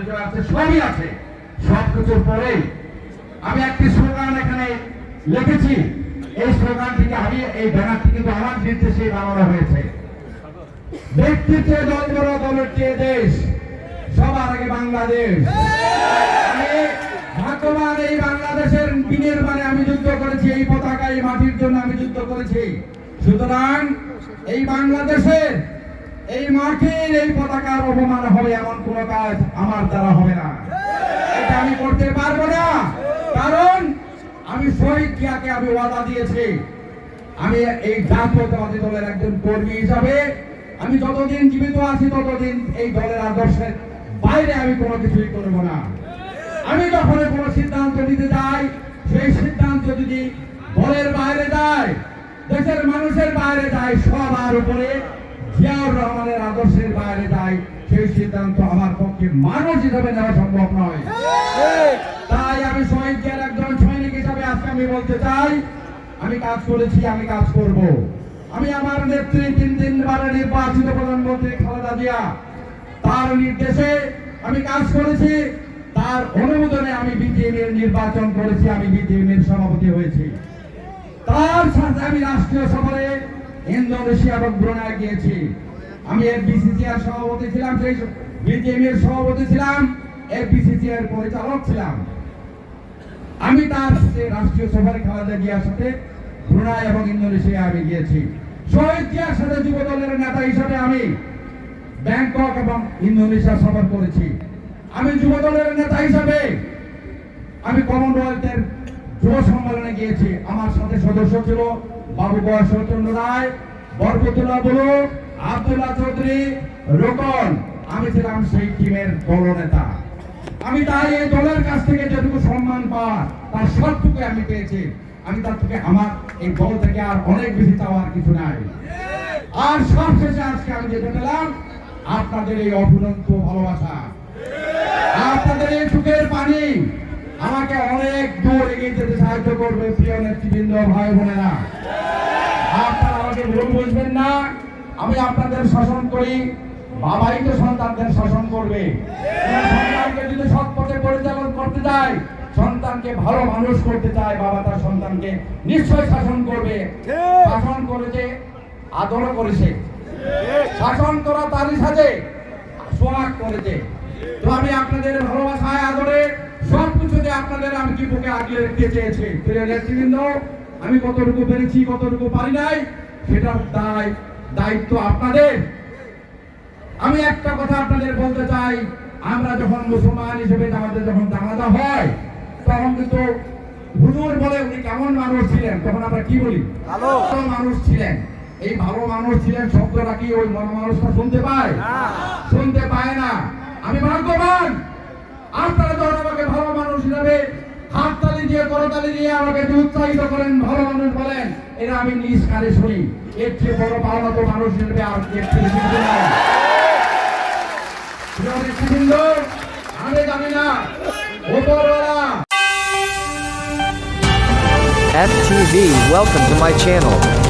পরিচয় আছে, সবই আছে। সবকিছুর পরে আমি একটি স্লোগান এখানে লিখেছি। এই স্লোগানটিকে আমি এই ব্যানারটি কিন্তু আমার নির্দেশে বানানো হয়েছে। ব্যক্তির চেয়ে দল বড়, দলের চেয়ে দেশ, সবার আগে বাংলাদেশ। আমি ভাগ্যবান, এই বাংলাদেশের বিনির্মাণে আমি যুদ্ধ করেছি, এই পতাকা এই মাটির জন্য আমি যুদ্ধ করেছি। সুতরাং এই বাংলাদেশের এই মাটির এই পতাকার অপমান হবে এমন কোন কাজ আমার দ্বারা হবে না। এটা আমি করতে পারবো না, কারণ আমি শহীদ জিয়াকে আমি ওয়াদা দিয়েছি। আমি এই জাতীয়তাবাদী দলের একজন কর্মী হিসাবে আমি যতদিন জীবিত আছি ততদিন এই দলের আদর্শের বাইরে আমি কোনো কিছুই করবো না। আমি যখন কোনো সিদ্ধান্ত নিতে যাই, সেই সিদ্ধান্ত যদি দলের বাইরে যায়, দেশের মানুষের বাইরে যায়, সবার উপরে জিয়াউর রহমানের আদর্শের বাইরে যায়, সেই সিদ্ধান্ত আমার পক্ষে মানুষ হিসাবে নেওয়া সম্ভব নয়। তাই আমি শহীদ জিয়ার একজন সৈনিক হিসাবে আজকে আমি বলতে চাই, আমি কাজ করেছি, আমি কাজ করব। আমি আমার নেত্রী 3 নির্বাচিত প্রধানমন্ত্রী খালেদা জিয়া, তার নির্দেশে আমি কাজ করেছি, তার অনুমোদনে আমি বিজিএমের নির্বাচন করেছি, আমি বিজিএমের সভাপতি হয়েছি। তার সাথে আমি রাষ্ট্রীয় সফরে ইন্দোনেশিয়া এবং ব্রুনাই গিয়েছি। আমি এফবিসিসিআর সভাপতি ছিলাম, সেই বিজিএমের সভাপতি ছিলাম, এফবিসিসিআর পরিচালক ছিলাম। আমি তার রাষ্ট্রীয় সফরে খালেদা জিয়ার সাথে ব্রুনাই এবং ইন্দোনেশিয়া আমি গিয়েছি। শহীদ জিয়ার সাথে যুব দলের নেতা হিসাবে আমি ব্যাংকক এবং ইন্দোনেশিয়া সফর করেছি। আমি যুব দলের নেতা হিসাবে আমি কমনওয়েলথের যুব সম্মেলনে গিয়েছি। আমার সাথে সদস্য ছিল বাবু বয়সচন্দ্র রায়, বরকতুল্লাহ বুলু, আব্দুল্লাহ চৌধুরী, রোকন। আমি ছিলাম সেই টিমের দলনেতা। আমি তাই এই দলের কাছ থেকে যেটুকু সম্মান পাওয়ার তার সবটুকু আমি পেয়েছি। আমি তার থেকে আমার এই দল থেকে আর অনেক বেশি চাওয়ার কিছু নাই। আর সবশেষে আজকে আমি যেতে পেলাম আপনাদের এই অফুরন্ত ভালোবাসা, আপনাদের এই চোখের পানি আমাকে অনেক দূর এগিয়ে যেতে সাহায্য করবে। প্রিয় নেতৃবৃন্দ, ভাই বোনেরা, আপনারা আমাকে ভুল বুঝবেন না। আমি আপনাদের শাসন করি, বাবাই তো সন্তানদের শাসন করবে। সন্তানকে যদি সৎ পথে পরিচালনা করতে যায়, সন্তানকে ভালো মানুষ করতে চায়, বাবা তার সন্তানকে নিশ্চয় শাসন করবে। শাসন করেছে, আদরও করেছে। শাসন করা তারই সাথে সোহাগ করেছে। তো আমি আপনাদের ভালোবাসায়, আদরে, সবকিছুতে আপনাদের আমি কি বুকে আগলে রেখে চেয়েছি। প্রিয় নেতৃবৃন্দ, আমি কতটুকু পেরেছি, কতটুকু পারি নাই, সেটার দায়িত্ব আপনাদের। আমি একটা কথা আপনাদের বলতে চাই, আমরা যখন মুসলমান হিসেবে আমাদের যখন জানাজা হয়, তখন কিন্তু হুজুর বলে উনি কেমন মানুষ ছিলেন, তখন আমরা কি বলি? ভালো মানুষ ছিলেন। এই ভালো মানুষ ছিলেন শব্দটা কি ওই মানুষটা শুনতে পায়? শুনতে পায় না। আমি ভাগ্যবান, আপনারা যখন আমাকে ভালো মানুষ হিসাবে হাততালি দিয়ে, করতালি দিয়ে আমাকে উৎসাহিত করেন, ভালো মানুষ বলেন, এটা আমি নিজ কানে শুনি। এর চেয়ে বড় পাওনা তো মানুষ হিসেবে আর আমি জানি না। FTV, welcome to my channel.